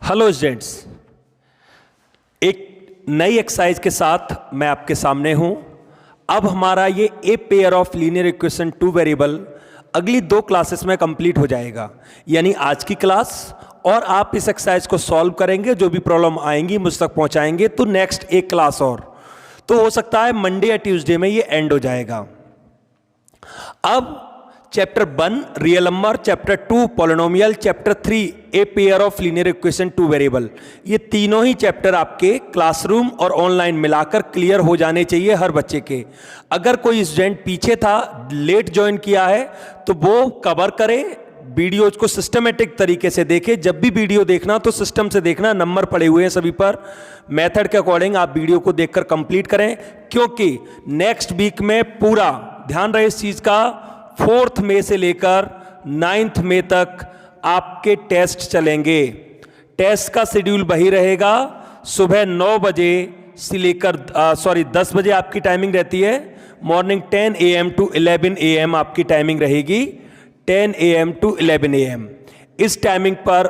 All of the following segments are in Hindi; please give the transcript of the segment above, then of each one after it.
हेलो स्टूडेंट्स, एक नई एक्सरसाइज के साथ मैं आपके सामने हूं। अब हमारा ये a pair of linear equation two variable अगली 2 क्लासेस में कंप्लीट हो जाएगा। यानी आज की क्लास और आप इस एक्सरसाइज को सॉल्व करेंगे, जो भी प्रॉब्लम आएंगी मुझ तक पहुंचाएंगे, तो नेक्स्ट एक क्लास और तो हो सकता है मंडे या ट्यूसडे में ये एंड हो जाएगा। अब chapter 1 real number, chapter 2 polynomial, chapter 3 a pair of linear equation two variable, ये तीनों ही चैप्टर आपके क्लासरूम और ऑनलाइन मिलाकर क्लियर हो जाने चाहिए हर बच्चे के। अगर कोई स्टूडेंट पीछे था, लेट ज्वाइन किया है, तो वो कवर करे, वीडियोज को सिस्टमेटिक तरीके से देखे। जब भी वीडियो देखना तो सिस्टम से देखना, नंबर पड़े हुए हैं सभी पर, मेथड के अकॉर्डिंग आप वीडियो को देखकर कंप्लीट करें, क्योंकि नेक्स्ट वीक में पूरा ध्यान रहे इस चीज का, 4th मई से लेकर 9th मई तक आपके टेस्ट चलेंगे। टेस्ट का शेड्यूल वही रहेगा, सुबह 9 बजे से लेकर 10 बजे आपकी टाइमिंग रहती है, मॉर्निंग 10 AM टू 11 AM आपकी टाइमिंग रहेगी, 10 AM टू 11 AM। इस टाइमिंग पर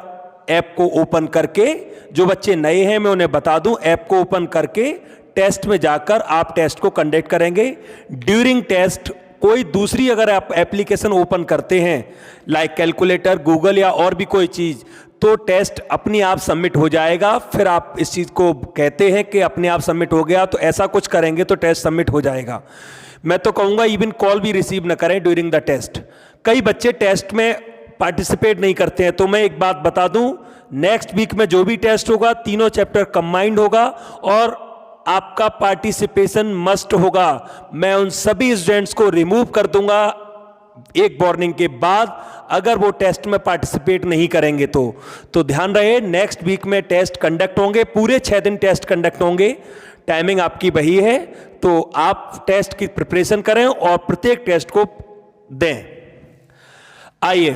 ऐप को ओपन करके, जो बच्चे नए हैं मैं उन्हें बता दूं, ऐप को ओपन करके टेस्ट में जाकर आप टेस्ट को कंडक्ट करेंगे। ड्यूरिंग टेस्ट कोई दूसरी अगर आप एप्लीकेशन ओपन करते हैं, लाइक कैलकुलेटर, गूगल या और भी कोई चीज, तो टेस्ट अपने आप सबमिट हो जाएगा। फिर आप इस चीज को कहते हैं कि अपने आप सबमिट हो गया, तो ऐसा कुछ करेंगे तो टेस्ट सबमिट हो जाएगा। मैं तो कहूंगा इवन कॉल भी रिसीव न करें ड्यूरिंग द टेस्ट। कई बच्चे टेस्ट में पार्टिसिपेट नहीं करते हैं, तो मैं एक बात बता दूं, नेक्स्ट वीक में जो भी टेस्ट होगा, तीनों चैप्टर कंबाइंड होगा और आपका पार्टिसिपेशन मस्ट होगा। मैं उन सभी स्टूडेंट्स को रिमूव कर दूंगा एक वार्निंग के बाद, अगर वो टेस्ट में पार्टिसिपेट नहीं करेंगे तो ध्यान रहे, नेक्स्ट वीक में टेस्ट कंडक्ट होंगे, पूरे 6 दिन टेस्ट कंडक्ट होंगे। टाइमिंग आपकी वही है, तो आप टेस्ट की प्रिपरेशन करें और प्रत्येक टेस्ट को दें। आइए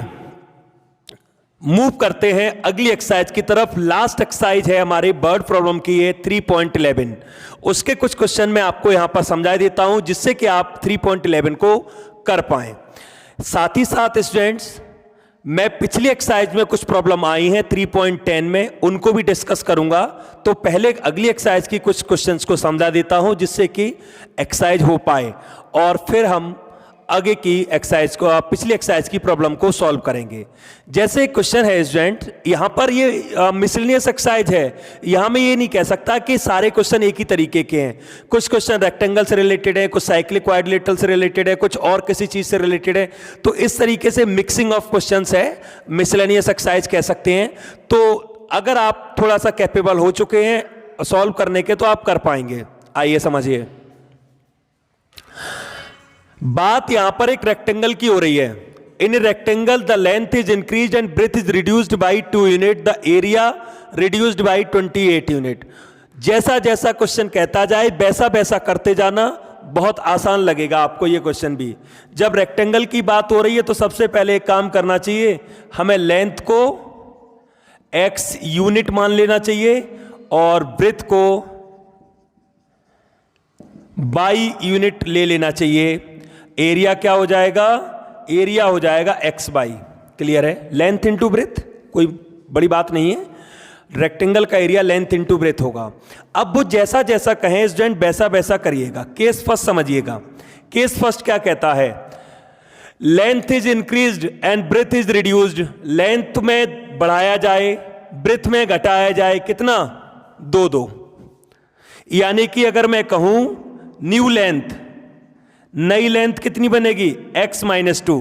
मूव करते हैं अगली एक्सरसाइज की तरफ। लास्ट एक्सरसाइज है हमारे वर्ड प्रॉब्लम की, है 3.11। उसके कुछ क्वेश्चन मैं आपको यहां पर समझा देता हूं, जिससे कि आप 3.11 को कर पाएं। साथ ही साथ स्टूडेंट्स, मैं पिछली एक्सरसाइज में कुछ प्रॉब्लम आई हैं 3.10 में, उनको भी डिस्कस करूंगा। तो पहले अगली एक्सरसाइज की कुछ क्वेश्चंस को समझा देता हूं, जिससे कि एक्सरसाइज हो पाए, और फिर हम आगे की एक्सरसाइज को, पिछली एक्सरसाइज की प्रॉब्लम को सॉल्व करेंगे। जैसे क्वेश्चन है स्टूडेंट, यहां पर ये मिसलेनियस एक्सरसाइज है, यहां मैं ये नहीं कह सकता कि सारे क्वेश्चन एक ही तरीके के हैं। कुछ क्वेश्चन रेक्टेंगल से रिलेटेड है, कुछ साइक्लिक क्वाड्रिलेटरल से रिलेटेड है, कुछ और किसी चीज से रिलेटेड है। तो इस तरीके से मिक्सिंग ऑफ क्वेश्चंस है, मिसलेनियस एक्सरसाइज कह सकते हैं। तो अगर आप थोड़ा सा कैपेबल हो चुके हैं सॉल्व करने के, तो आप कर पाएंगे। आइए समझिए, बात यहां पर एक रेक्टेंगल की हो रही है। In rectangle the length is increased and breadth is reduced by 2 unit, the area reduced by 28 unit. जैसा जैसा क्वेश्चन कहता जाए वैसा वैसा करते जाना, बहुत आसान लगेगा आपको ये क्वेश्चन भी। जब रेक्टेंगल की बात हो रही है तो सबसे पहले एक काम करना चाहिए, हमें लेंथ को x यूनिट मान लेना चाहिए और ब्रेथ को y यूनिट ले लेना चाहिए। एरिया क्या हो जाएगा? एरिया हो जाएगा x बाई, क्लियर है, लेंथ इंटू ब्रेथ, कोई बड़ी बात नहीं है। रेक्टेंगल का एरिया लेंथ इंटू ब्रेथ होगा। अब वो जैसा जैसा कहें स्टूडेंट वैसा वैसा करिएगा। केस फर्स्ट समझिएगा, केस फर्स्ट क्या कहता है? Length is increased and breadth is reduced. Length में बढ़ाया जाए, ब्रेथ में घटाया जाए, कितना? 2 यानी कि अगर मैं कहूं न्यू लेंथ, नई लेंथ कितनी बनेगी? x - 2।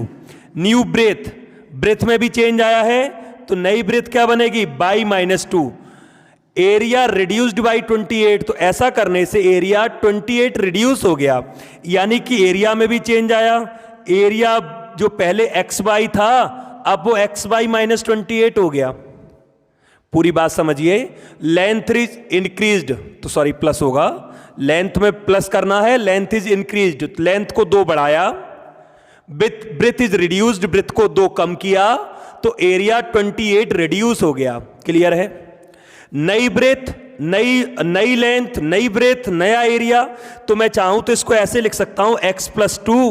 न्यू ब्रेथ, ब्रेथ में भी चेंज आया है, तो नई ब्रेथ क्या बनेगी? y - 2। एरिया रिड्यूस्ड बाय 28, तो ऐसा करने से एरिया 28 रिड्यूस हो गया, यानी कि एरिया में भी चेंज आया। एरिया जो पहले xy था, अब वो xy - 28 हो गया। पूरी बात समझिए, लेंथ इज इंक्रीज्ड, तो सॉरी प्लस होगा, लेंथ में प्लस करना है, लेंथ इज इंक्रीज्ड, लेंथ को 2 बढ़ाया, ब्रेथ इज रिड्यूस्ड, ब्रेथ को 2 कम किया, तो एरिया 28 रिड्यूस हो गया। क्लियर है? नई ब्रेथ, नई लेंथ, नई ब्रेथ, नया एरिया, तो मैं चाहूं तो इसको ऐसे लिख सकता हूं x + 2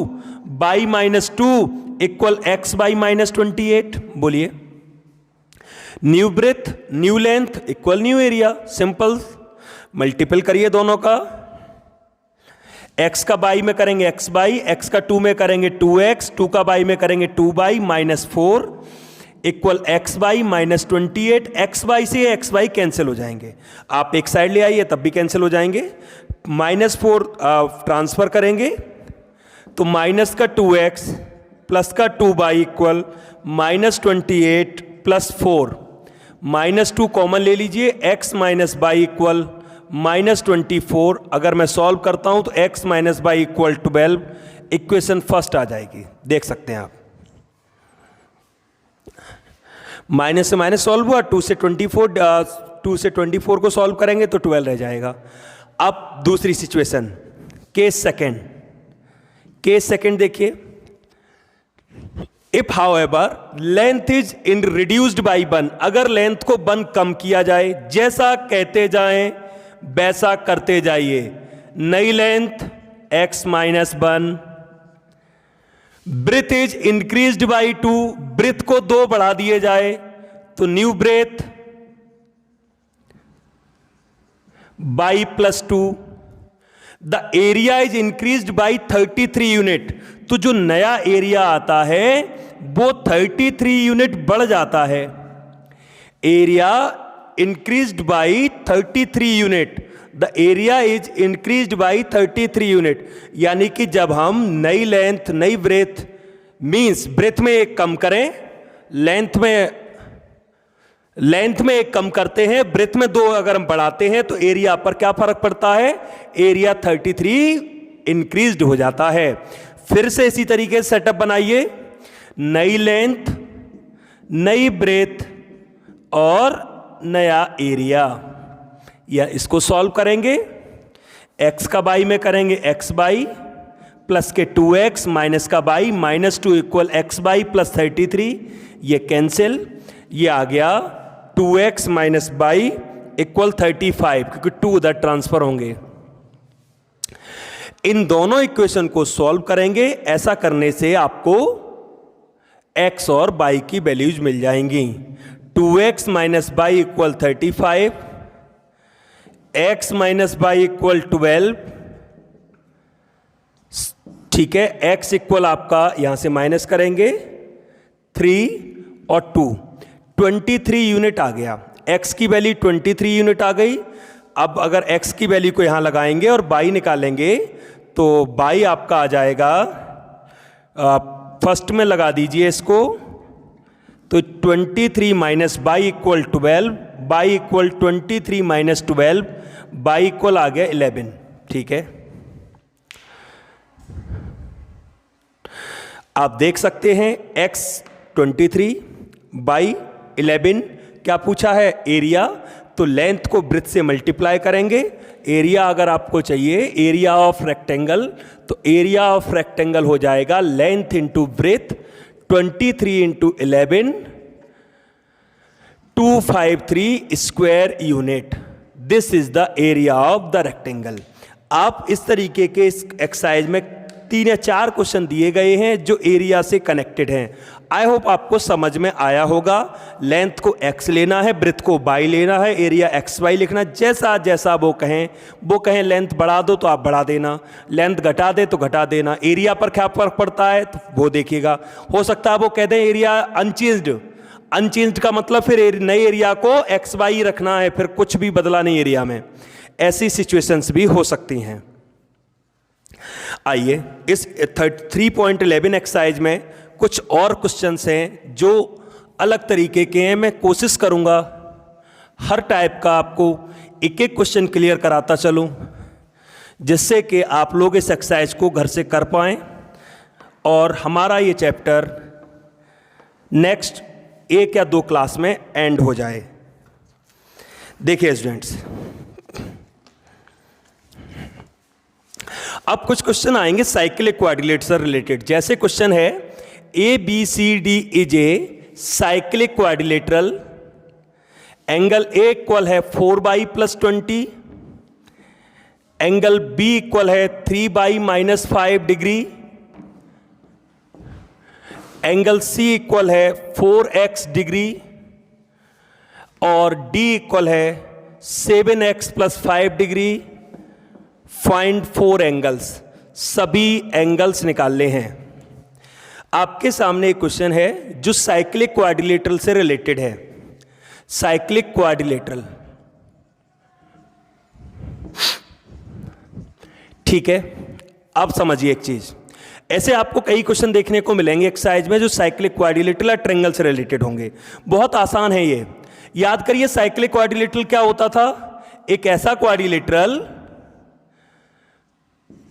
y - 2 = x/-28। बोलिए, new breadth new length equal new area, simple. Multiple करिए दोनों का, x का बाई में करेंगे x बाई, x का 2 में करेंगे 2x, 2 का बाई में करेंगे 2 by minus 4 equal x by minus 28। x by से x बाई कैंसिल हो जाएंगे, आप एक साइड ले आइए तब भी कैंसिल हो जाएंगे। माइनस 4 ट्रांसफर करेंगे तो माइनस का 2x प्लस का 2 y equal minus 28 plus 4, minus 2 common ले लीजिए, x minus y equal minus 24। अगर मैं सॉल्व करता हूं तो x minus y equal 12, equation first आ जाएगी, देख सकते हैं आप। माइनस से माइनस सॉल्व हुआ, 2 से 24 को सॉल्व करेंगे तो 12 रह जाएगा। अब दूसरी सिचुएशन, केस सेकेंड देखिए। If however length is in reduced by 1, अगर लेंथ को 1 कम किया जाए, जैसा कहते जाएं वैसा करते जाइए। नई length x minus 1, breadth is increased by 2, breadth को 2 बढ़ा दिए जाए तो new breadth y plus 2, the area is increased by 33 unit, तो जो नया एरिया आता है वो 33 यूनिट बढ़ जाता है। Area increased by 33 unit, the area is increased by 33 unit, यानी कि जब हम नई लेंथ नई ब्रेथ मींस ब्रेथ में एक कम करें, लेंथ में एक कम करते हैं, ब्रेथ में 2 अगर हम बढ़ाते हैं तो एरिया पर क्या फर्क पड़ता है, एरिया 33 इंक्रीज्ड हो जाता है। फिर से इसी तरीके से सेटअप बनाइए, नई लेंथ नई ब्रेथ और नया एरिया, या इसको सॉल्व करेंगे, x का बाई में करेंगे x बाई प्लस के 2x माइनस का by minus 2 equal x by plus 33, ये कैंसिल, ये आ गया 2x माइनस बाई इक्वल 35, क्योंकि 2 उधर ट्रांसफर होंगे। इन दोनों इक्वेशन को सॉल्व करेंगे, ऐसा करने से आपको x और y की वैल्यूज मिल जाएंगी। 2x minus y equal 35, x minus y equal 12, ठीक है। x इक्वल आपका यहां से माइनस करेंगे 3 और 2, 23 यूनिट आ गया, x की वैल्यू 23 यूनिट आ गई। अब अगर x की वैल्यू को यहां लगाएंगे और y निकालेंगे तो y आपका आ जाएगा, फर्स्ट में लगा दीजिए इसको, तो 23 minus y equal 12, y equal 23 minus 12, y equal आ गया 11, ठीक है। आप देख सकते हैं x 23 बाई 11, क्या पूछा है, एरिया, तो लेंथ को ब्रेथ से मल्टीप्लाई करेंगे। एरिया अगर आपको चाहिए एरिया ऑफ रेक्टेंगल, तो एरिया ऑफ रेक्टेंगल हो जाएगा length into breadth, 23 into 11, 253 square unit, this is the area of the rectangle. आप इस तरीके के इस एक्सरसाइज में 3 या 4 क्वेश्चन दिए गए हैं जो एरिया से कनेक्टेड हैं। आई होप आपको समझ में आया होगा। लेंथ को x लेना है, ब्रेथ को y लेना है, एरिया एक्स वाई लिखना, जैसा जैसा वो कहें लेंथ बढ़ा दो तो आप बढ़ा देना, लेंथ घटा दे तो घटा देना। एरिया पर क्या फर्क पड़ता है तो वो देखिएगा। हो सकता है वो कह दें एरिया अनचेंज्ड का मतलब फिर नए एरिया को एक्स वाई रखना है, फिर कुछ भी बदला नहीं एरिया में। ऐसी सिचुएशंस भी हो सकती हैं। आइए इस 3.11 एक्सरसाइज में कुछ और क्वेश्चंस हैं जो अलग तरीके के हैं। मैं कोशिश करूंगा हर टाइप का आपको एक एक क्वेश्चन क्लियर कराता चलूं, जिससे कि आप लोग इस एक्सरसाइज को घर से कर पाएं और हमारा ये चैप्टर नेक्स्ट 1 या 2 क्लास में एंड हो जाए। देखिए स्टूडेंट्स, अब कुछ क्वेश्चन आएंगे साइक्लिक कोऑर्डिनेट से रिलेटेड। जैसे क्वेश्चन है ABCD is a cyclic quadrilateral, angle A equal है 4y plus 20, angle B equal है 3y minus 5 degree, angle C equal है 4x डिग्री, और D इक्वल है 7x + 5 डिग्री। फाइंड 4 एंगल्स, सभी एंगल्स निकालने हैं। आपके सामने एक क्वेश्चन है जो साइक्लिक क्वाड्रिलेटरल से रिलेटेड है। साइक्लिक क्वाड्रिलेटरल, ठीक है। अब समझिए एक चीज, ऐसे आपको कई क्वेश्चन देखने को मिलेंगे एक्सरसाइज में जो साइक्लिक क्वाड्रिलेटरल या ट्रायंगल से रिलेटेड होंगे। बहुत आसान है ये, याद करिए। साइक्लिक क्वाड्रिलेटरल क्या होता था? एक ऐसा क्वाड्रिलेटरल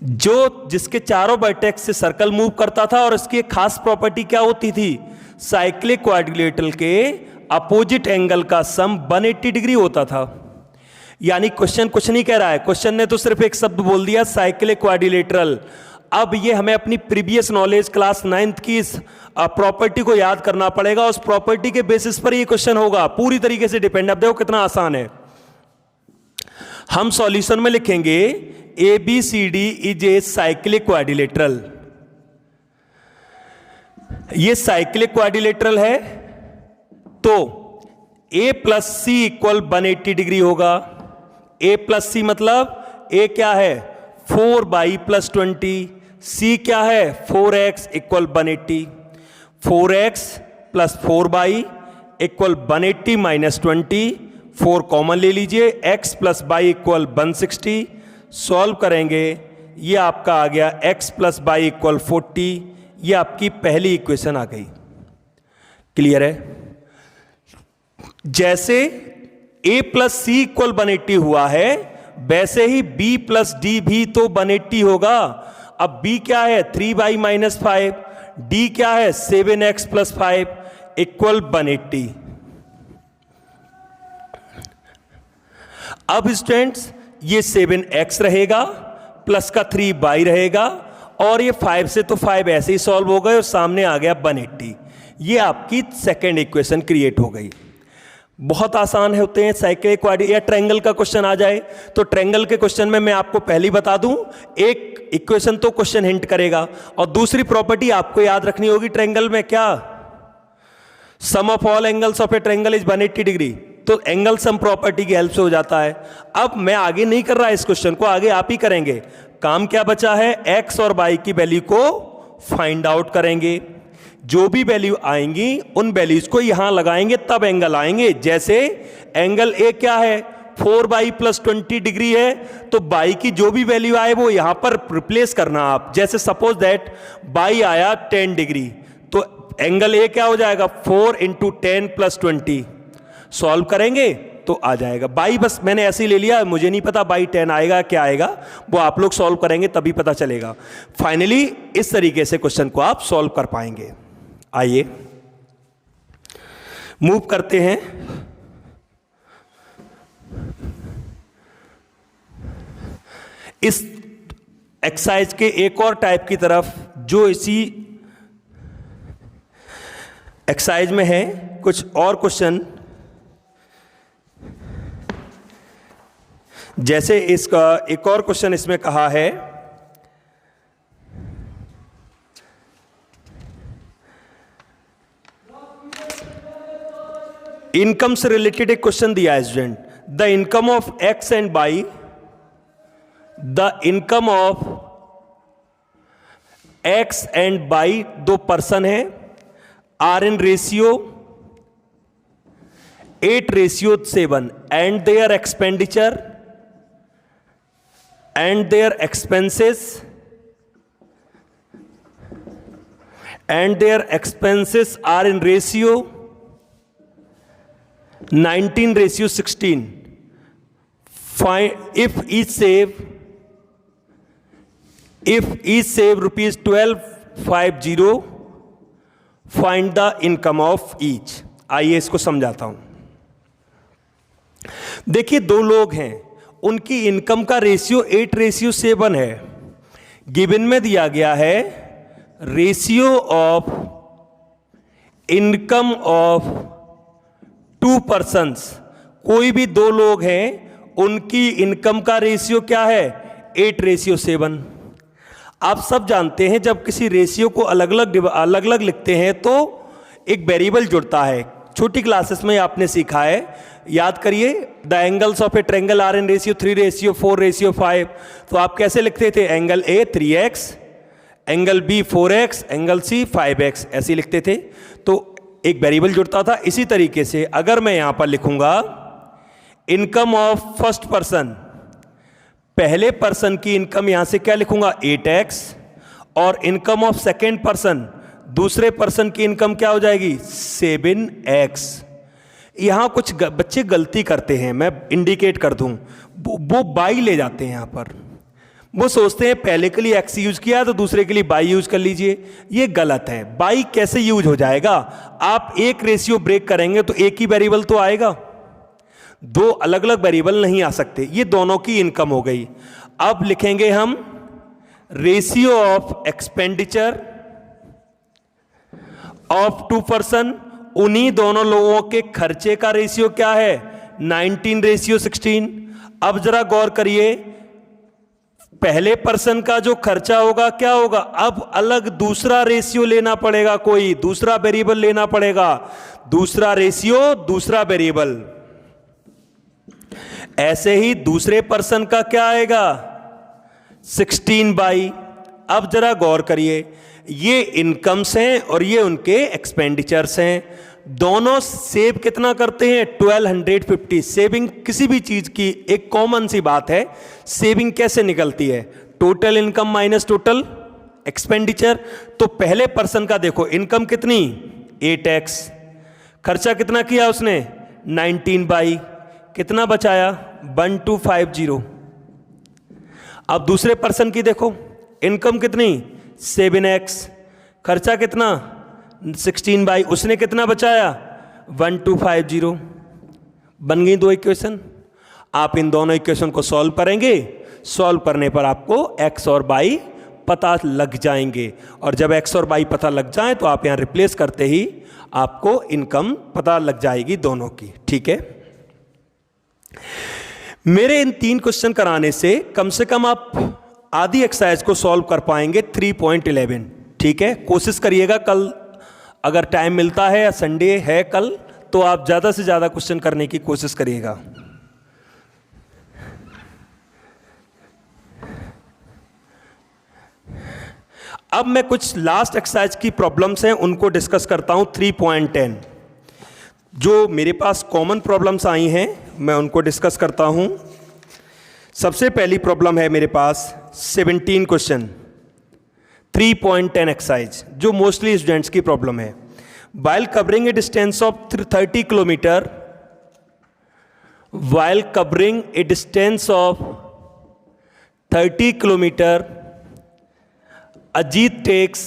जो जिसके चारों वर्टेक्स से सर्कल मूव करता था, और इसकी एक खास प्रॉपर्टी क्या होती थी? साइक्लिक क्वाड्रिलेटरल के अपोजिट एंगल का सम 180 डिग्री होता था। यानी क्वेश्चन कुछ नहीं कह रहा है, क्वेश्चन ने तो सिर्फ एक शब्द बोल दिया, साइक्लिक क्वाड्रिलेटरल। अब ये हमें अपनी प्रीवियस नॉलेज क्लास 9th की इस प्रॉपर्टी को याद करना पड़ेगा। उस प्रॉपर्टी के बेसिस पर ये क्वेश्चन होगा, पूरी तरीके से डिपेंड। अब देखो कितना आसान है। हम सॉल्यूशन में लिखेंगे ABCD is a cyclic quadrilateral. ये साइक्लिक क्वाड्रिलेटरल है तो A + C = 180 डिग्री होगा। A + C मतलब A क्या है? 4y + 20, C क्या है? 4x = 180। 4x + 4y = 180 - 20, 4 कॉमन ले लीजिए, x + y = 160। सॉल्व करेंगे, ये आपका आ गया x + y = 40। ये आपकी पहली इक्वेशन आ गई। क्लियर है? जैसे A + C = 180 हुआ है, वैसे ही B + D भी तो 180 होगा। अब B क्या है? 3y - 5, D क्या है? 7x + 5 = 180। अब स्टूडेंट्स ये 7x रहेगा, प्लस का 3y रहेगा, और ये 5 से तो 5 ऐसे ही सॉल्व हो गए और सामने आ गया 180। ये आपकी सेकेंड इक्वेशन क्रिएट हो गई। बहुत आसान होते हैं साइक्लिक क्वाड्रिलेटरल या ट्रायंगल का क्वेश्चन आ जाए तो ट्रायंगल के क्वेश्चन में मैं आपको पहले ही बता दूं, एक इक्वेशन तो क्वेश्चन हिंट करेगा, और दूसरी प्रॉपर्टी आपको याद रखनी होगी ट्रायंगल में क्या? Sum of all angles of a triangle is 180 degree. तो एंगल सम प्रॉपर्टी की हेल्प से हो जाता है। अब मैं आगे नहीं कर रहा इस क्वेश्चन को, आगे आप ही करेंगे। काम क्या बचा है? एक्स और वाई की वैल्यू को फाइंड आउट करेंगे। जो भी वैल्यू आएंगी उन वैल्यूज को यहां लगाएंगे तब एंगल आएंगे। जैसे एंगल ए क्या है? 4y + 20 डिग्री है, तो y की जो भी वैल्यू आए वो यहां पर रिप्लेस करना आप। जैसे सपोज दैट y आया 10 डिग्री, तो एंगल ए क्या हो जाएगा? 4 × 10 + 20। सॉल्व करेंगे तो आ जाएगा। बाई बस मैंने ऐसे ही ले लिया, मुझे नहीं पता बाई 10 आएगा क्या आएगा, वो आप लोग सॉल्व करेंगे तभी पता चलेगा। फाइनली इस तरीके से क्वेश्चन को आप सॉल्व कर पाएंगे। आइए मूव करते हैं इस एक्सरसाइज के एक और टाइप की तरफ जो इसी एक्सरसाइज में है। कुछ और क्वेश्चन जैसे इसका एक और क्वेश्चन इसमें कहा है, इनकम से रिलेटेड एक क्वेश्चन दिया है student. The income of X and Y, the income of X and Y, दो पर्सन है, are in ratio 8:7 and their expenditure and their expenses are in ratio 19:16. Find if each save rupees 1250, find the income of each. आइए इसको समझाता हूं। देखिए दो लोग हैं, उनकी इनकम का रेशियो 8:7 है। गिवन में दिया गया है ratio of income of 2 persons. कोई भी दो लोग हैं, उनकी इनकम का रेशियो क्या है? 8:7। आप सब जानते हैं जब किसी रेशियो को अलग अलग लिखते हैं तो एक वेरिएबल जुड़ता है। छोटी क्लासेस में आपने सीखा है, याद करिए, the angles of a triangle are in ratio 3 ratio 4 ratio 5। तो आप कैसे लिखते थे? Angle A 3x, angle B 4x, angle C 5x, ऐसे लिखते थे। तो एक वेरिएबल जुड़ता था। इसी तरीके से अगर मैं यहां पर लिखूंगा इनकम ऑफ फर्स्ट पर्सन, पहले पर्सन की इनकम, यहां से क्या लिखूंगा? 8x, और इनकम ऑफ सेकेंड पर्सन, दूसरे पर्सन की इनकम क्या हो जाएगी? 7x। यहां कुछ बच्चे गलती करते हैं, मैं इंडिकेट कर दूं, वो बाई ले जाते हैं। यहां पर वो सोचते हैं पहले के लिए x यूज किया तो दूसरे के लिए बाई यूज कर लीजिए। ये गलत है। बाई कैसे यूज हो जाएगा? आप एक रेशियो ब्रेक करेंगे तो एक ही वेरिएबल तो आएगा, दो अलग अलग वेरिएबल नहीं आ सकते। ये दोनों की इनकम हो गई। अब लिखेंगे हम ratio of expenditure of 2 person, उन्हीं दोनों लोगों के खर्चे का रेशियो क्या है? 19 रेशियो 16। अब जरा गौर करिए, पहले पर्सन का जो खर्चा होगा क्या होगा? अब अलग दूसरा रेशियो लेना पड़ेगा, कोई दूसरा वेरिएबल लेना पड़ेगा, दूसरा रेशियो दूसरा वेरिएबल। ऐसे ही दूसरे पर्सन का क्या आएगा? 16/। अब जरा गौर करिए, ये इनकम्स हैं और ये उनके एक्सपेंडिचर्स हैं। दोनों सेव कितना करते हैं? 1250। सेविंग किसी भी चीज की एक कॉमन सी बात है, सेविंग कैसे निकलती है? Total income minus total expenditure. तो पहले पर्सन का देखो, इनकम कितनी? 8x, खर्चा कितना किया उसने? 19/। कितना बचाया? 1250। अब दूसरे पर्सन की देखो, इनकम कितनी? 7x, खर्चा कितना? 16/। उसने कितना बचाया? 1250। बन गई दो इक्वेशन। आप इन दोनों इक्वेशन को सॉल्व करेंगे, सॉल्व करने पर आपको x और y पता लग जाएंगे, और जब x और y पता लग जाए तो आप यहां रिप्लेस करते ही आपको इनकम पता लग जाएगी दोनों की। ठीक है, मेरे इन 3 क्वेश्चन कराने से कम आप आधी एक्सरसाइज को सॉल्व कर पाएंगे 3.11। ठीक है, कोशिश करिएगा कल अगर टाइम मिलता है, या संडे है कल, तो आप ज़्यादा से ज़्यादा क्वेश्चन करने की कोशिश करिएगा। अब मैं कुछ लास्ट एक्सरसाइज की प्रॉब्लम्स हैं उनको डिस्कस करता हूं। 3.10 जो मेरे पास कॉमन प्रॉब्लम्स आई हैं मैं उनको डिस्कस करता हूं। सबसे पहली प्रॉब्लम है मेरे पास 17 क्वेश्चन 3.10 एक्सरसाइज, जो मोस्टली स्टूडेंट्स की प्रॉब्लम है। While covering A distance of 30 kilometre, while covering A distance of 30 kilometre, Ajit takes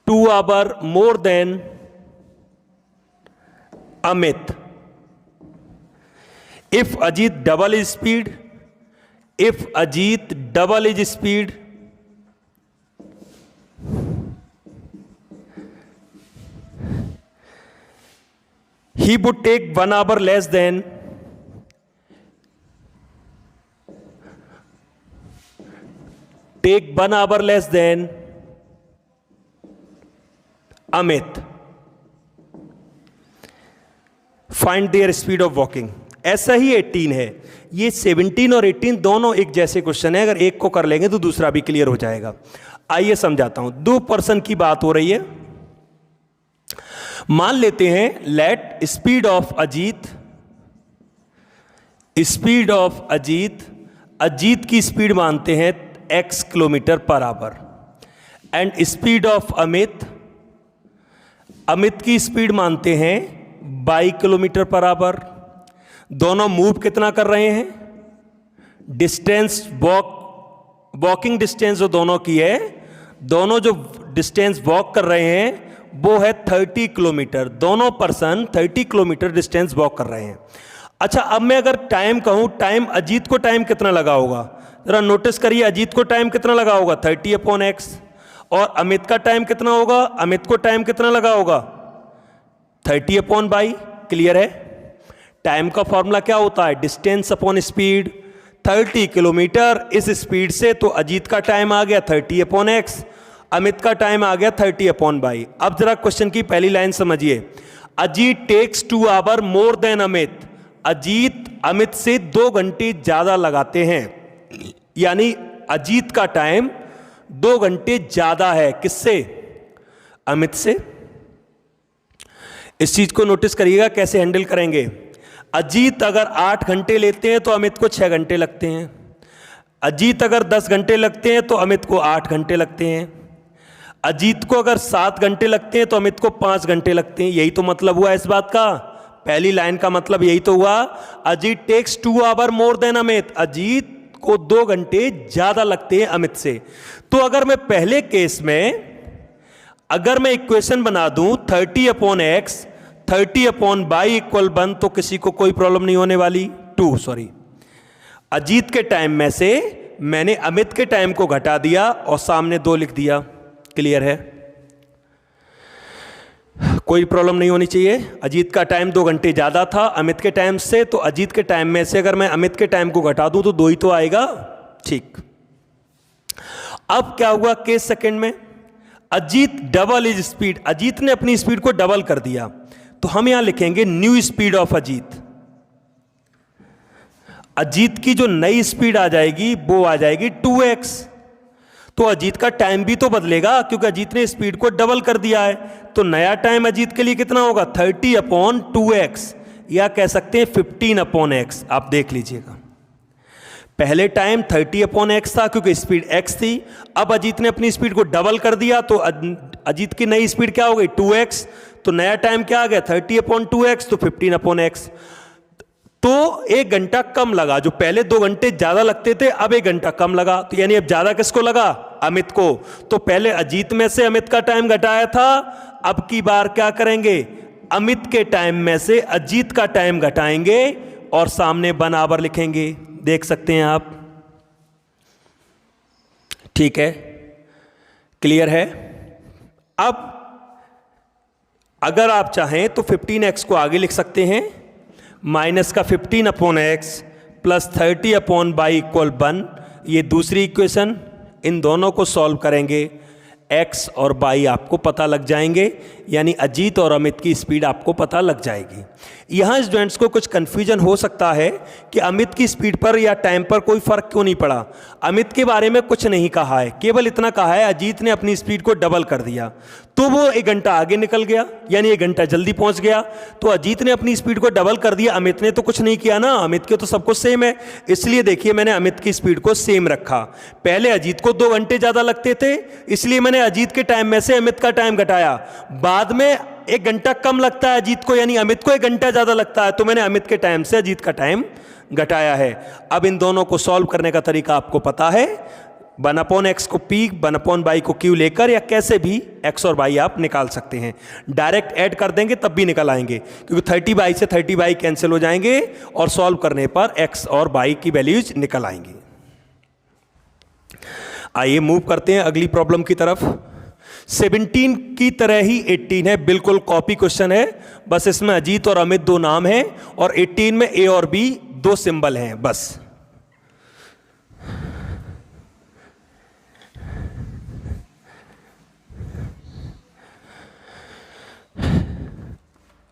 2 hours more than Amit. If Ajit double his speed, if Ajit double his speed, he would take 1 hour less than take 1 hour less than Amit. Find their speed of walking. ऐसा ही 18 है। ये 17 और 18 दोनों एक जैसे क्वेश्चन है, अगर एक को कर लेंगे तो दूसरा भी क्लियर हो जाएगा। आइए समझाता हूं। 2 पर्सन की बात हो रही है। मान लेते हैं let speed of Ajit, speed of Ajit, Ajit की स्पीड मानते हैं x kilometre per hour, and speed of Amit, Amit की स्पीड मानते हैं 22 किलोमीटर पर आवर। दोनों मूव कितना कर रहे हैं? डिस्टेंस वॉकिंग डिस्टेंस जो दोनों की है, दोनों जो डिस्टेंस वॉक कर रहे हैं वो है 30 किलोमीटर। दोनों पर्सन 30 किलोमीटर डिस्टेंस वॉक कर रहे हैं। अच्छा, अब मैं अगर टाइम कहूं, टाइम अजीत को टाइम कितना लगा होगा? जरा नोटिस करिए, अजीत को टाइम कितना लगा होगा? 30/x। और अमित का टाइम कितना होगा? अमित को टाइम कितना लगा होगा? 30/y। क्लियर है? टाइम का फॉर्मूला क्या होता है? Distance upon speed. 30 किलोमीटर इस स्पीड से, तो अजीत का टाइम आ गया 30/x। अमित का टाइम आ गया 30/22। अब जरा क्वेश्चन की पहली लाइन समझिए। Ajit takes 2 hour more than Amit. Ajit Amit से 2 घंटे ज्यादा लगाते हैं, यानी अजीत का टाइम 2 घंटे ज्यादा है किससे? अमित से। इस चीज को नोटिस करिएगा कैसे हैंडल करेंगे। अजीत अगर 8 घंटे लेते हैं तो अमित को 6 घंटे लगते हैं। अजीत अगर 10 घंटे लगते हैं तो अमित को 8 घंटे लगते हैं। अजीत को अगर 7 घंटे लगते हैं तो अमित को 5 घंटे लगते हैं। यही तो मतलब हुआ इस बात का। पहली लाइन का मतलब यही तो हुआ, Ajit takes 2 hour more than Amit. Ajit को 2 घंटे ज्यादा लगते हैं अमित से। तो अगर मैं पहले केस में अगर मैं इक्वेशन बना दूं 30/x 30/y इक्वल 1 तो किसी को कोई प्रॉब्लम नहीं होने वाली। 2 सॉरी, अजीत के टाइम में से मैंने अमित के टाइम को घटा दिया और सामने 2 लिख दिया। क्लियर है? कोई प्रॉब्लम नहीं होनी चाहिए। अजीत का टाइम 2 घंटे ज्यादा था अमित के टाइम से, तो अजीत के टाइम में से अगर मैं अमित के टाइम को घटा दूं तो 2 ही तो आएगा। ठीक। अब क्या हुआ केस सेकंड में? Ajit double is speed. Ajit ने अपनी स्पीड को डबल कर दिया, तो हम यहां लिखेंगे new speed of Ajit. Ajit की जो नई स्पीड आ जाएगी वो आ जाएगी 2x। तो अजीत का टाइम भी तो बदलेगा क्योंकि अजीत ने स्पीड को डबल कर दिया है। तो नया टाइम अजीत के लिए कितना होगा? 30/2x, या कह सकते हैं 15/x। आप देख लीजिएगा, पहले टाइम 30/x था क्योंकि स्पीड x थी। अब अजीत ने अपनी स्पीड को डबल कर दिया तो अजीत की नई स्पीड क्या हो गई? 2x। तो नया टाइम क्या आ गया? 30/2x, तो 15/x। तो 1 घंटा कम लगा। जो पहले 2 घंटे ज्यादा लगते थे अब 1 घंटा कम लगा। तो यानी अब ज्यादा किसको लगा? अमित को। तो पहले अजीत में से अमित का टाइम घटाया था, अब की बार क्या करेंगे? अमित के टाइम में से अजीत का टाइम घटाएंगे और सामने 1 आवर लिखेंगे। देख सकते हैं आप। ठीक है, क्लियर है? अब अगर आप चाहें तो 15x को आगे लिख सकते हैं, माइनस का 15/x प्लस 30/y इक्वल 1। ये दूसरी इक्वेशन, इन दोनों को सॉल्व करेंगे, x और y आपको पता लग जाएंगे, यानी अजीत और अमित की स्पीड आपको पता लग जाएगी। यहाँ स्टूडेंट्स को कुछ कंफ्यूजन हो सकता है कि अमित की स्पीड पर या टाइम पर कोई फर्क क्यों नहीं पड़ा। अमित के बारे में कुछ नहीं कहा है, केवल इतना कहा है अजीत ने अपनी स्पीड को डबल कर दिया तो वो 1 घंटा आगे निकल गया, यानी 1 घंटा जल्दी पहुंच गया। तो अजीत ने अपनी स्पीड को डबल कर दिया, अमित ने तो कुछ नहीं किया ना। अमित के तो सब कुछ सेम है, इसलिए देखिए मैंने अमित की स्पीड को सेम रखा। पहले अजीत को 2 घंटे ज्यादा लगते थे, इसलिए मैंने अजीत के टाइम में से अमित का टाइम घटाया। बाद में 1 घंटा कम लगता है अजीत को, यानी अमित को 1 घंटा ज्यादा लगता है, तो मैंने अमित के टाइम से अजीत का टाइम घटाया है। अब इन दोनों को सॉल्व करने का तरीका आपको पता है। 1/x को p 1/y को q लेकर या कैसे भी x और y आप निकाल सकते हैं। डायरेक्ट ऐड कर देंगे तब भी निकल आएंगे, क्योंकि 30/y से 30/y कैंसिल हो जाएंगे और सॉल्व करने पर x और y की वैल्यूज निकल आएंगी। आइए मूव करते हैं अगली प्रॉब्लम की तरफ। 17 की तरह ही 18 है, बिल्कुल कॉपी क्वेश्चन है, बस इसमें अजीत और अमित 2 नाम हैं और 18 में a और b 2 सिंबल हैं बस।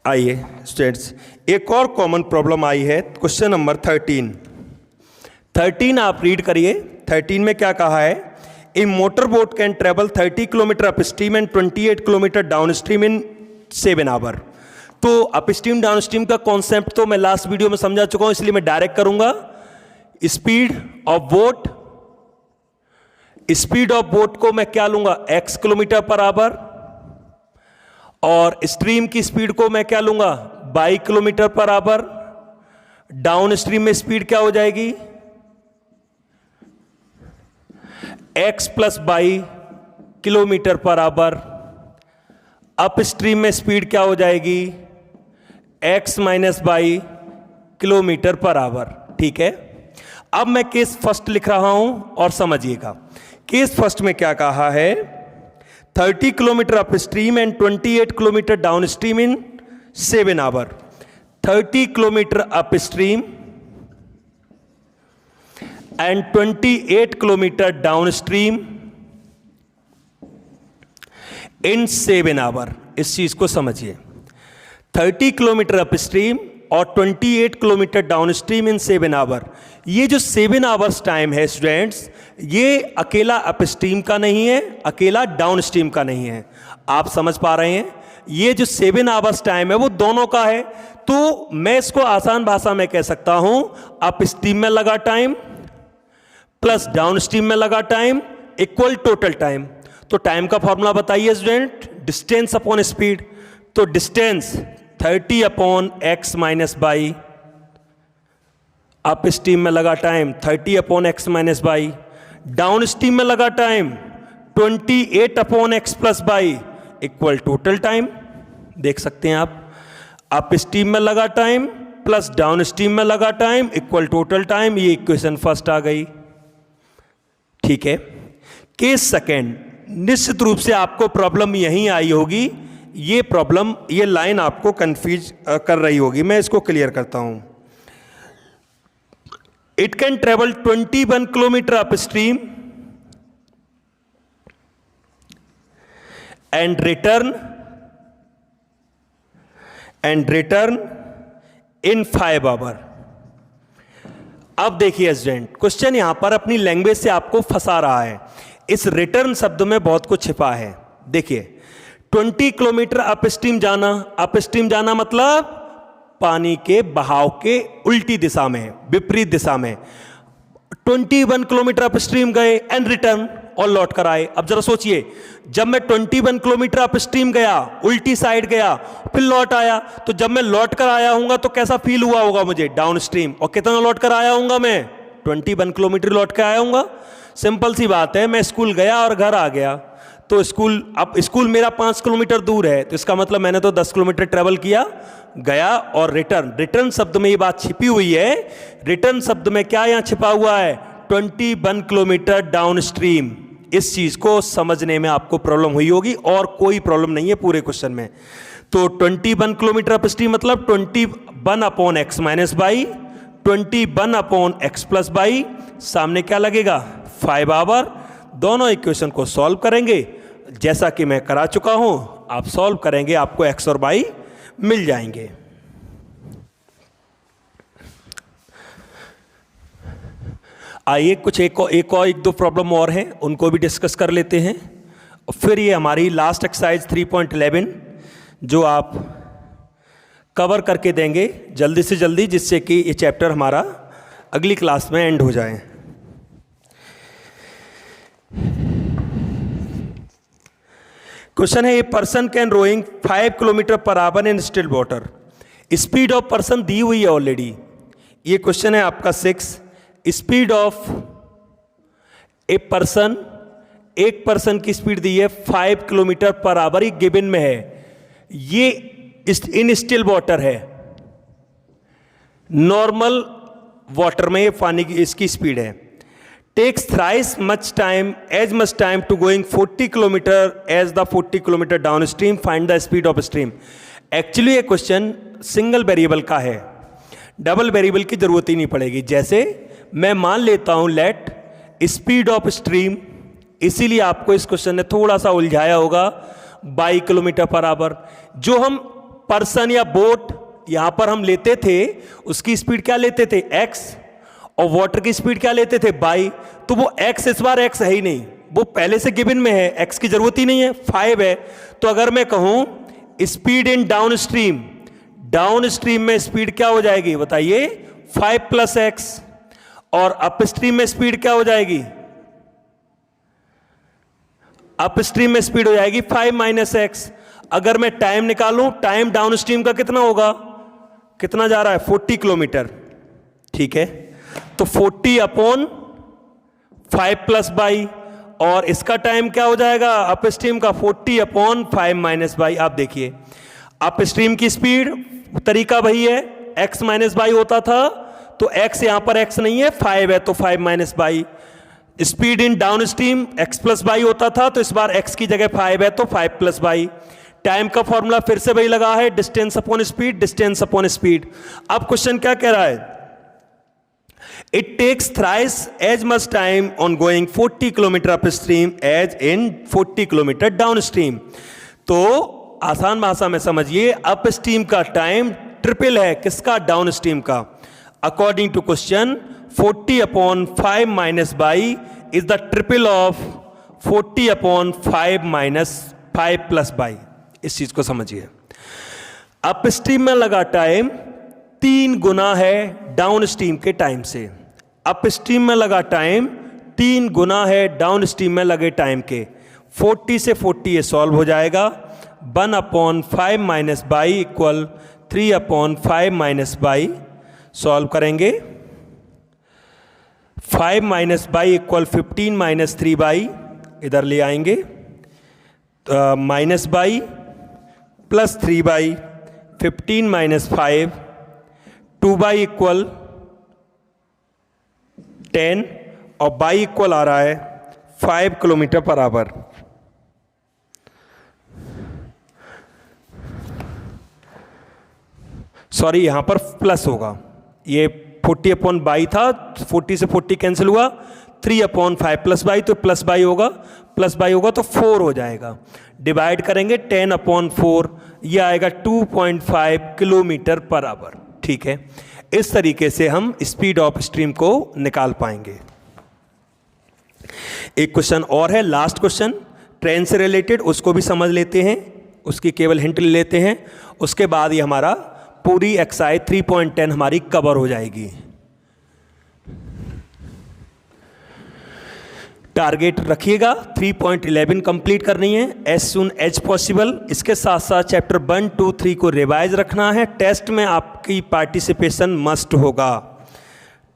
आइए स्टूडेंट्स, एक और कॉमन प्रॉब्लम आई है, क्वेश्चन नंबर 13 आप रीड करिए। 13 में क्या कहा है? A motor boat can travel 30 kilometre upstream and 28 kilometre downstream in 7 hour. तो अप स्ट्रीम डाउन स्ट्रीम का कॉन्सेप्ट तो मैं लास्ट वीडियो में समझा चुका हूं, इसलिए मैं डायरेक्ट करूंगा। स्पीड ऑफ बोट को मैं क्या लूंगा? x किलोमीटर पर आवर, और स्ट्रीम की स्पीड को मैं क्या लूंगा? 22 kilometre per hour. Down stream में स्पीड क्या हो जाएगी? x plus 22 kilometre per hour. Up stream में स्पीड क्या हो जाएगी? x minus 22 kilometre per hour. ठीक है, अब मैं केस फर्स्ट लिख रहा हूं और समझिएगा। केस फर्स्ट में क्या कहा है? 30 kilometre upstream and 28 kilometre downstream in 7 hour. 30 kilometre upstream and 28 kilometre downstream in 7 hour. इस चीज को समझिए, 30 किलोमीटर अप स्ट्रीम और 28 kilometre downstream in 7 hour. ये जो 7 आवर्स टाइम है स्टूडेंट्स, ये अकेला अप स्ट्रीम का नहीं है, अकेला डाउन स्ट्रीम का नहीं है। आप समझ पा रहे हैं? ये जो 7 आवर्स टाइम है वो दोनों का है। तो मैं इसको आसान भाषा में कह सकता हूं, अप स्ट्रीम में लगा टाइम प्लस डाउन स्ट्रीम में लगा टाइम इक्वल टोटल टाइम। तो टाइम का फॉर्मूला बताइए स्टूडेंट, डिस्टेंस अपॉन स्पीड। तो distance 30 upon x minus by, up stream में लगा time 30 upon x minus by, down stream में लगा time 28 upon x plus by equal total time. देख सकते हैं आप, अप स्ट्रीम में लगा टाइम प्लस डाउन स्ट्रीम में लगा टाइम इक्वल टोटल टाइम। ये इक्वेशन फर्स्ट आ गई। ठीक है, केस सेकेंड, निश्चित रूप से आपको प्रॉब्लम यहीं आई होगी। ये प्रॉब्लम, ये लाइन आपको कंफ्यूज कर रही होगी। मैं इसको क्लियर करता हूं। It can travel 21 kilometre upstream and return in 5 hour. अब देखिए स्टूडेंट, क्वेश्चन यहां पर अपनी लैंग्वेज से आपको फंसा रहा है। इस रिटर्न शब्द में बहुत कुछ छिपा है। देखिए, 20 किलोमीटर अप स्ट्रीम जाना मतलब पानी के बहाव के उल्टी दिशा में, विपरीत दिशा में। 21 किलोमीटर अप स्ट्रीम गए एंड रिटर्न, और लौट कर आए। अब जरा सोचिए, जब मैं 21 किलोमीटर अप स्ट्रीम गया, उल्टी साइड गया, फिर लौट आया, तो जब मैं लौट कर आया हूंगा तो कैसा फील हुआ होगा मुझे डाउन स्ट्रीम, और कितना लौट कर आया हूंगा मैं? 21 किलोमीटर लौट कर आया हूंगा। सिंपल सी बात है, मैं स्कूल गया और घर आ गया, तो स्कूल मेरा 5 किलोमीटर दूर है, तो इसका मतलब मैंने तो 10 किलोमीटर ट्रेवल किया, गया और रिटर्न शब्द में ये बात छिपी हुई है। रिटर्न शब्द में क्या यहां छिपा हुआ है? 21 किलोमीटर डाउन स्ट्रीम। इस चीज को समझने में आपको प्रॉब्लम हुई होगी, और कोई प्रॉब्लम नहीं है पूरे क्वेश्चन में। तो 21 किलोमीटर अप स्ट्रीम मतलब 21 upon x minus by, 21 upon x plus by, सामने क्या लगेगा? 5 आवर। दोनों इक्वेशन को सॉल्व करेंगे, जैसा कि मैं करा चुका हूं। आप सॉल्व करेंगे, आपको एक्स और बाई मिल जाएंगे। आइए कुछ एक दो प्रॉब्लम और हैं, उनको भी डिस्कस कर लेते हैं, और फिर ये हमारी लास्ट एक्सरसाइज 3.11 जो आप कवर करके देंगे जल्दी से जल्दी, जिससे कि ये चैप्टर हमारा अगली क्लास में एंड हो जाए। क्वेश्चन है, a person can rowing 5 kilometre पर hour in still water. Speed of person दी हुई है ऑलरेडी। ये क्वेश्चन है आपका 6। स्पीड ऑफ ए पर्सन, एक पर्सन की स्पीड दी है 5 किलोमीटर पर आवर, ये गिवन में है। ये इन स्टिल वाटर है, नॉर्मल वाटर में ये पानी की इसकी स्पीड है। Takes thrice much time to going 40 kilometre as the 40 kilometre downstream, find the speed of stream. Actually ये क्वेश्चन सिंगल वेरिएबल का है, डबल वेरिएबल की जरूरत ही नहीं पड़ेगी। जैसे मैं मान लेता हूं लेट स्पीड ऑफ स्ट्रीम, इसीलिए आपको इस क्वेश्चन ने थोड़ा सा उलझाया होगा, 22 किलोमीटर पर आवर। जो हम पर्सन या बोट यहां पर हम लेते थे, उसकी स्पीड क्या लेते थे? x, और वाटर की स्पीड क्या लेते थे? बाई। तो वो x इस बार x है ही नहीं, वो पहले से गिवन में है, x की जरूरत ही नहीं है, 5 है। तो अगर मैं कहूं स्पीड इन डाउन स्ट्रीम में स्पीड क्या हो जाएगी बताइए? 5 प्लस एक्स। और अप स्ट्रीम में स्पीड क्या हो जाएगी? अप स्ट्रीम में स्पीड हो जाएगी 5 माइनस एक्स। अगर मैं टाइम निकालूं, टाइम डाउन स्ट्रीम का कितना होगा? कितना जा रहा है? 40 किलोमीटर। ठीक है, तो 40 अपॉन 5 प्लस बाई, और इसका टाइम क्या हो जाएगा अप स्ट्रीम का? 40 अपॉन 5 माइनस बाई। आप देखिए, अप स्ट्रीम की स्पीड तरीका वही है, x माइनस बाई होता था, तो x यहां पर x नहीं है, 5 है, तो 5 minus by. Speed in down stream x plus by होता था, तो इस बार x की जगह 5 है, तो 5 प्लस बाई। टाइम का फॉर्मूला फिर से वही लगा है, distance upon speed, distance upon speed. अब क्वेश्चन क्या कह रहा है? It takes thrice as much time on going 40 kilometre upstream as in 40 kilometre downstream. तो आसान भाषा में समझिए, अपस्ट्रीम का टाइम ट्रिपल है किसका? डाउनस्ट्रीम का। According to question 40/5 minus y is the triple of 40/5 minus 5 plus y. इस चीज को समझिए, अपस्ट्रीम में लगा टाइम 3 गुना है डाउनस्ट्रीम के टाइम से। अपस्ट्रीम में लगा टाइम 3 गुना है डाउनस्ट्रीम में लगे टाइम के। 40 से 40 ये सॉल्व हो जाएगा। 1/5 minus y equal 3/5 minus by. Solve करेंगे, 5 minus y equal 15 minus 3 by, इधर ले आएंगे minus by plus 3 by, 15 minus 5, 2 y equal 10 और बाई इक्वल आ रहा है 5 किलोमीटर पर आवर। सॉरी, यहां पर प्लस होगा, ये 40/22 था, 40 से 40 कैंसिल हुआ, 3/5 प्लस बाई, तो प्लस बाई होगा, प्लस बाई होगा तो 4 हो जाएगा। डिवाइड करेंगे 10/4, ये आएगा 2.5 किलोमीटर पर आवर। ठीक है, इस तरीके से हम स्पीड ऑफ स्ट्रीम को निकाल पाएंगे। एक क्वेश्चन और है, लास्ट क्वेश्चन ट्रेन से रिलेटेड, उसको भी समझ लेते हैं, उसकी केवल हिंट ले लेते हैं, उसके बाद ये हमारा पूरी एक्सरसाइज 3.10 हमारी कवर हो जाएगी। टारगेट रखिएगा 3.11 कंप्लीट करनी है एज सुन एज पॉसिबल। इसके साथ साथ चैप्टर 1, 2, 3 को रिवाइज रखना है। टेस्ट में आपकी पार्टिसिपेशन मस्ट होगा।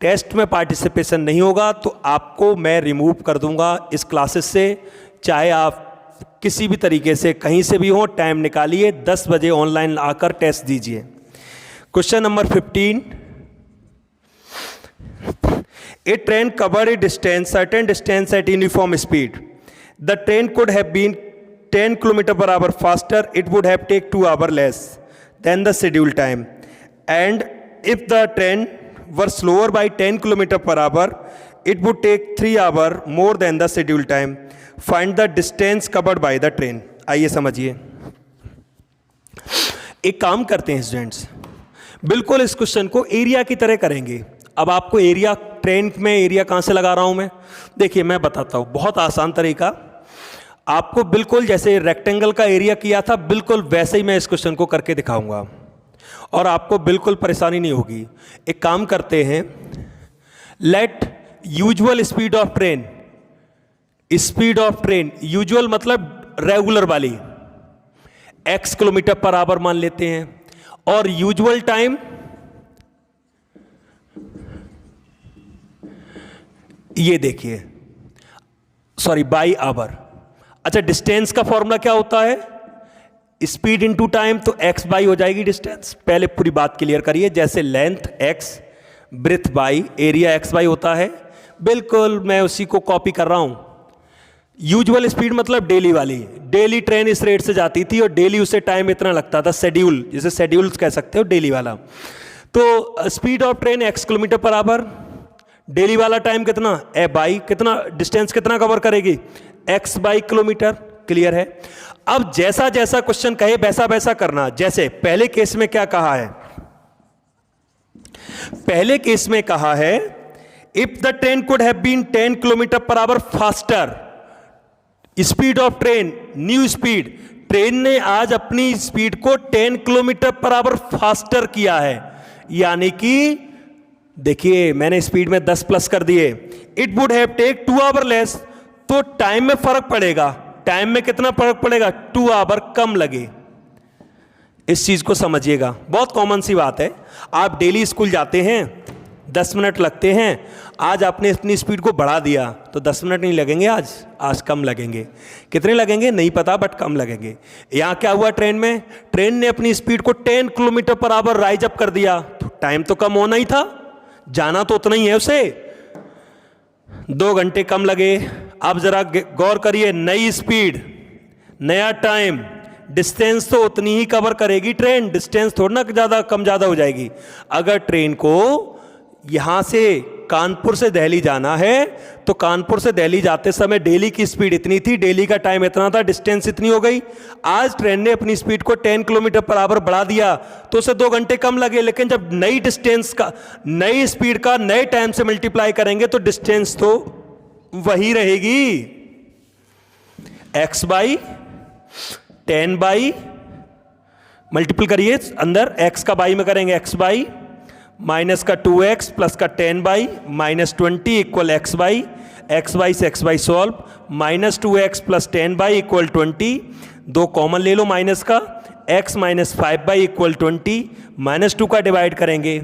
टेस्ट में पार्टिसिपेशन नहीं होगा तो आपको मैं रिमूव कर दूंगा इस क्लासेस से। चाहे आप किसी भी तरीके से कहीं से भी हो, टाइम निकालिए, 10 बजे ऑनलाइन आकर टेस्ट दीजिए। Question number 15, a train covered a certain distance at uniform speed. The train could have been 10 km per hour faster. It would have taken 2 hours less than the scheduled time. And if the train were slower by 10 km per hour, it would take 3 hours more than the scheduled time. Find the distance covered by the train. आइए समझिए। एक काम करते हैं स्टूडेंट्स, बिल्कुल इस क्वेश्चन को एरिया की तरह करेंगे। अब आपको एरिया, ट्रेन में एरिया कहाँ से लगा रहा हूँ मैं, देखिए मैं बताता हूँ, बहुत आसान तरीका। आपको बिल्कुल जैसे रेक्टेंगल का एरिया किया था, बिल्कुल वैसे ही मैं इस क्वेश्चन को करके दिखाऊंगा और आपको बिल्कुल परेशानी नहीं होगी। एक काम करते हैं, let usual speed of train, speed of train usual मतलब रेगुलर वाली, x किलोमीटर पर आवर मान लेते हैं, और यूजुअल टाइम ये देखिए, सॉरी बाई आवर। अच्छा, डिस्टेंस का फॉर्मूला क्या होता है? स्पीड इनटू टाइम, तो x बाई हो जाएगी डिस्टेंस। पहले पूरी बात क्लियर करिए, जैसे length x, breadth y area x y होता है, बिल्कुल मैं उसी को कॉपी कर रहा हूं। यूजुअल स्पीड मतलब डेली वाली, डेली ट्रेन इस रेट से जाती थी और डेली उसे टाइम इतना लगता था, शेड्यूल, जिसे शेड्यूल कह सकते हो, डेली वाला। तो speed of train x kilometre per hour, daily वाला टाइम कितना, ए बाई कितना, डिस्टेंस कितना कवर करेगी, x बाई किलोमीटर। क्लियर है? अब जैसा जैसा क्वेश्चन कहे वैसा वैसा करना। जैसे पहले केस में क्या कहा है, पहले केस में कहा है if the train could have been 10 kilometre पर hour faster, speed of train new speed, train ने आज अपनी स्पीड को 10 किलोमीटर पर आवर फास्टर किया है, यानी कि देखिए मैंने स्पीड में 10 प्लस कर दिए। It would have take 2 hour less, तो टाइम में फर्क पड़ेगा। टाइम में कितना फर्क पड़ेगा, 2 आवर कम लगे। इस चीज को समझिएगा, बहुत कॉमन सी बात है। आप डेली स्कूल जाते हैं, 10 मिनट लगते हैं, आज आपने अपनी स्पीड को बढ़ा दिया तो 10 मिनट नहीं लगेंगे, आज कम लगेंगे। कितने लगेंगे नहीं पता, बट कम लगेंगे। यहां क्या हुआ, ट्रेन में, ट्रेन ने अपनी स्पीड को 10 kilometre per hour rise up कर दिया, तो टाइम तो कम होना ही था, जाना तो उतना ही है उसे, 2 घंटे कम लगे। अब जरा गौर करिए, नई स्पीड, नया टाइम, डिस्टेंस तो उतनी ही कवर करेगी ट्रेन, डिस्टेंस थोड़ा ना ज्यादा कम ज्यादा हो जाएगी। अगर ट्रेन को यहां से कानपुर से दिल्ली जाना है, तो कानपुर से दिल्ली जाते समय दिल्ली की स्पीड इतनी थी, दिल्ली का टाइम इतना था, डिस्टेंस इतनी हो गई। आज ट्रेन ने अपनी स्पीड को 10 किलोमीटर पर आवर बढ़ा दिया तो उसे 2 घंटे कम लगे, लेकिन जब नई डिस्टेंस का, नई स्पीड का नए टाइम से मल्टीप्लाई करेंगे तो डिस्टेंस तो वही रहेगी। x बाई 10 बाई, मल्टीपल करिए अंदर, x का बाई में करेंगे x बाई माइनस का 2x प्लस का 10 by minus 20 equal x by, x by से x by solve, minus 2x plus 10 by equal 20, 2 common ले लो माइनस का, x minus 5 by equal 20, minus 2 का डिवाइड करेंगे,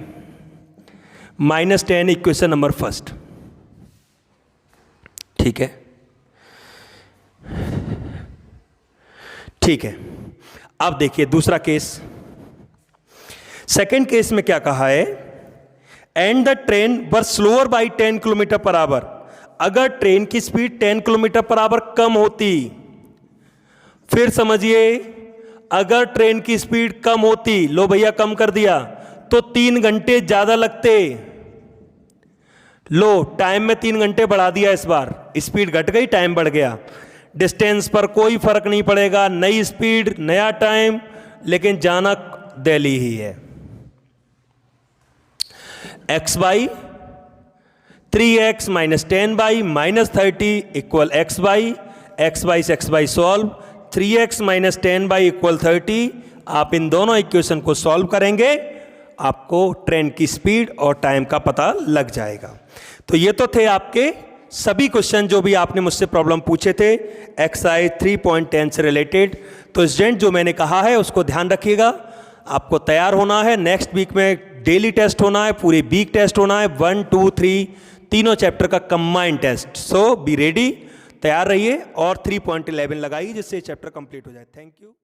माइनस 10 इक्वेशन नंबर फर्स्ट। ठीक है, ठीक है। अब देखिए दूसरा केस, सेकेंड केस में क्या कहा है, and the train were slower by 10 kilometre per hour. अगर ट्रेन की स्पीड 10 किलोमीटर पर आवर कम होती, फिर समझिए अगर ट्रेन की स्पीड कम होती, लो भैया कम कर दिया, तो 3 घंटे ज्यादा लगते। लो टाइम में 3 घंटे बढ़ा दिया, इस बार स्पीड घट गई, टाइम बढ़ गया, डिस्टेंस पर कोई फर्क नहीं पड़ेगा, नई स्पीड नया टाइम, लेकिन जाना दिल्ली ही है। x by 3x minus 10 by minus 30 equal x by, x by से x by solve, 3x minus 10 by equal 30। आप इन दोनों इक्वेशन को सॉल्व करेंगे, आपको ट्रेन की स्पीड और टाइम का पता लग जाएगा। तो ये तो थे आपके सभी क्वेश्चन जो भी आपने मुझसे प्रॉब्लम पूछे थे एक्सरसाइज 3.10 से रिलेटेड। तो स्टूडेंट जो मैंने कहा है उसको ध्यान रखिएगा, आपको तैयार होना है। नेक्स्ट वीक में डेली टेस्ट होना है, पूरी वीक टेस्ट होना है, 1, 2, 3 तीनों चैप्टर का combined test. So be ready, तैयार रहिए और 3.11 लगाइए जिससे चैप्टर कंप्लीट हो जाए। Thank you.